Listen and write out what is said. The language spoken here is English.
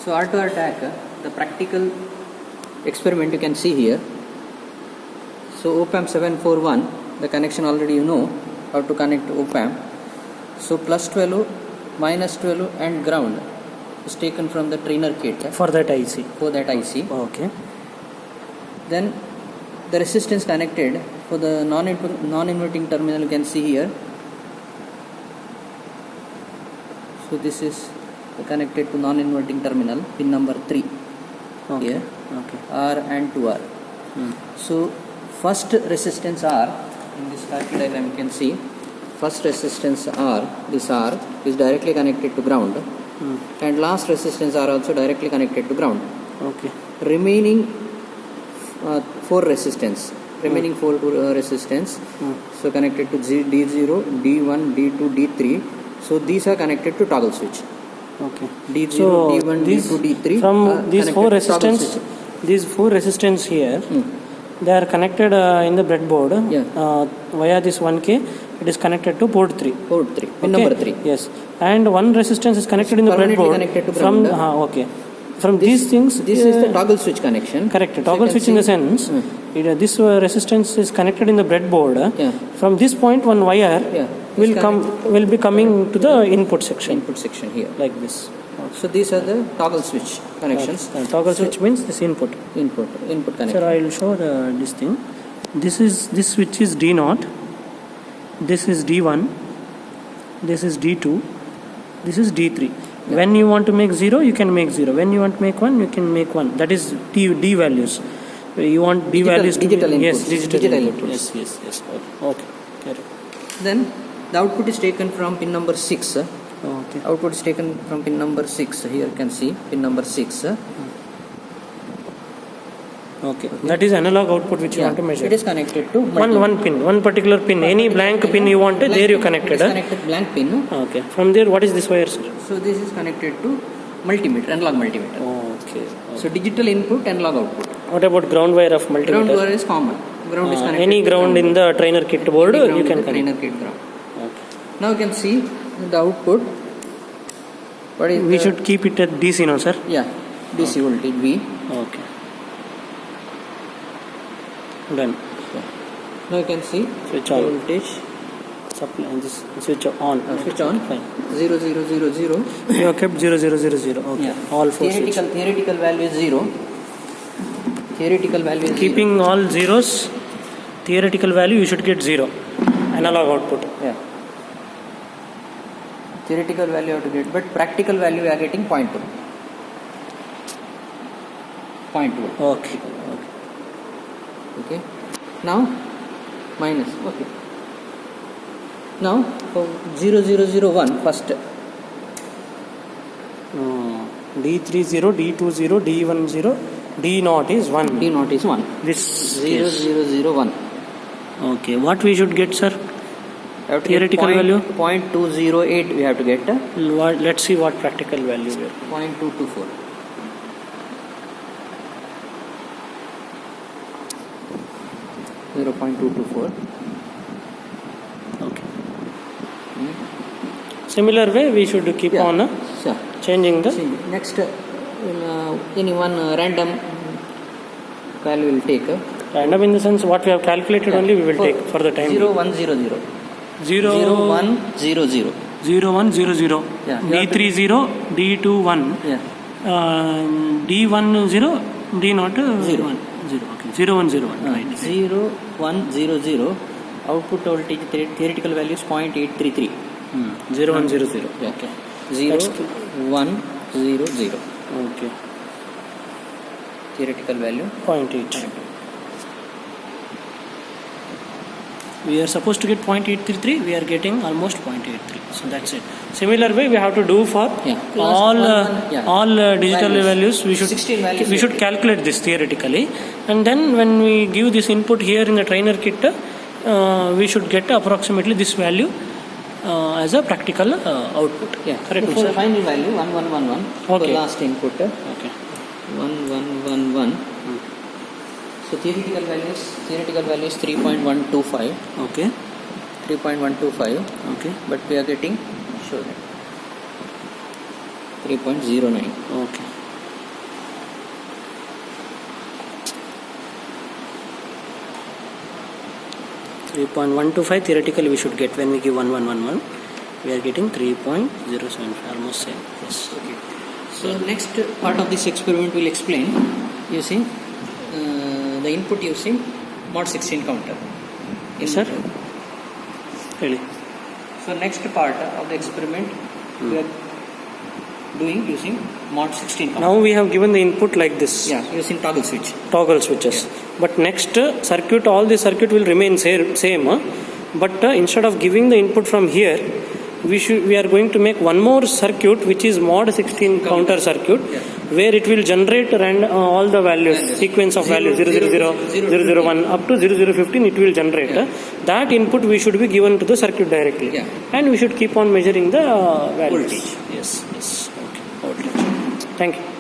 So R2R TAC, the practical experiment you can see here. So op-amp 741, the connection already you know how to connect op-amp. So plus 12, minus 12 and ground is taken from the trainer kit. For that IC. For that IC. Okay. Then the resistance connected for the non-inverting terminal you can see here. So this is connected to non-inverting terminal, pin number 3. Okay. Here. Okay. R and 2R. So first resistance R, in this circuit diagram you can see, first resistance R, this R is directly connected to ground, and last resistance R also directly connected to ground. Okay. Remaining 4 resistance, so connected to D0, D1, D2, D3. So these are connected to toggle switch. Okay. D0, So D1, D2, D3. From these four resistance here, they are connected in the breadboard via this 1K. It is connected to port 3. Port 3. Pin number 3. Yes. And one resistance is connected in the breadboard. Connected to ground. From these things. This is the toggle switch connection. Correct. Toggle switch in the sense. This resistance is connected in the breadboard. From this point, one wire will be coming to the input section. Input section here. Like this. So these are the toggle switch connections. Toggle switch means this input. Input connection. Sir, I will show this thing. This switch is D0. This is D1. This is D2. This is D3. When you want to make 0, you can make 0. When you want to make 1, you can make 1. That is D values. You want D values to digital be inputs. Yes, digital inputs. Yes. Okay. Then the output is taken from pin number 6. Okay. Output is taken from pin number 6. Here you can see pin number 6. Okay. That is analog output which you want to measure. It is connected to one particular pin. Any blank pin you want, there you connected. It is connected blank pin. Okay. From there, what is this wire, sir? So this is connected to multimeter, analog multimeter. Okay. So digital input, analog output. What about ground wire of multimeter? Ground wire is common. Ground is connected. Any ground in the trainer kit board, you can connect. Trainer kit ground. Okay. Now you can see the output. We should keep it at DC now, sir. Yeah, DC voltage V. Okay. Done. Now you can see switch on. Voltage. Supply this switch on. Switch on. Fine. 0 0 0 0. You have kept 0 0 0 0. Okay. Yeah. All four switches. Theoretical value is 0. Theoretical value is keeping 0. All zeros. Theoretical value you should get 0. Analog output. Yeah. Theoretical value you have to get, but practical value we are getting 0.2. 0.2. Okay. Now minus. Okay. Now 0001 first. D30, D20, D10, D0 is 1. D0 is 1. This 0001. Okay. What we should get, sir? Theoretical value? 0.208 we have to get. Let's see what practical value we have. 0.224. Okay. Similar way we should keep on changing the. See, next any one random value will take. Random in the sense what we have calculated only we will take for the time. 0100. 0100. 0100. Yeah. D30, D21. Yeah. D10, D0 0. 1. 0. Okay. 0101. Right. 0100. Output voltage theoretical value is 0.833. 0100. Okay. 0100. Okay. Theoretical value 0.8. We are supposed to get 0.833. We are getting almost 0.83. So that's it. Similar way we have to do for all digital values. We should calculate this theoretically, and then when we give this input here in the trainer kit, we should get approximately this value as a practical output. Yeah, correct. For the final value 1111. Okay. For last input. Okay. 1111. So theoretical value is 3.125. Okay. 3.125. Okay. But we are getting 3.09. Okay. 3.125 theoretically we should get when we give 1111. We are getting 3.075, almost same. Yes. Okay. So next part of this experiment will explain using the input using mod 16 counter. Yes, sir. Really. So next part of the experiment we are doing using mod 16 counter. Now we have given the input like this. Yeah, using toggle switch. Toggle switches. Yeah. But next circuit, all the circuit will remain same. But instead of giving the input from here, we are going to make one more circuit which is mod 16 counter circuit, where it will generate all the values, sequence of values 000, 001 up to 0015 it will generate. That input we should be given to the circuit directly, and we should keep on measuring the values. Voltage. Yes. Okay. Thank you.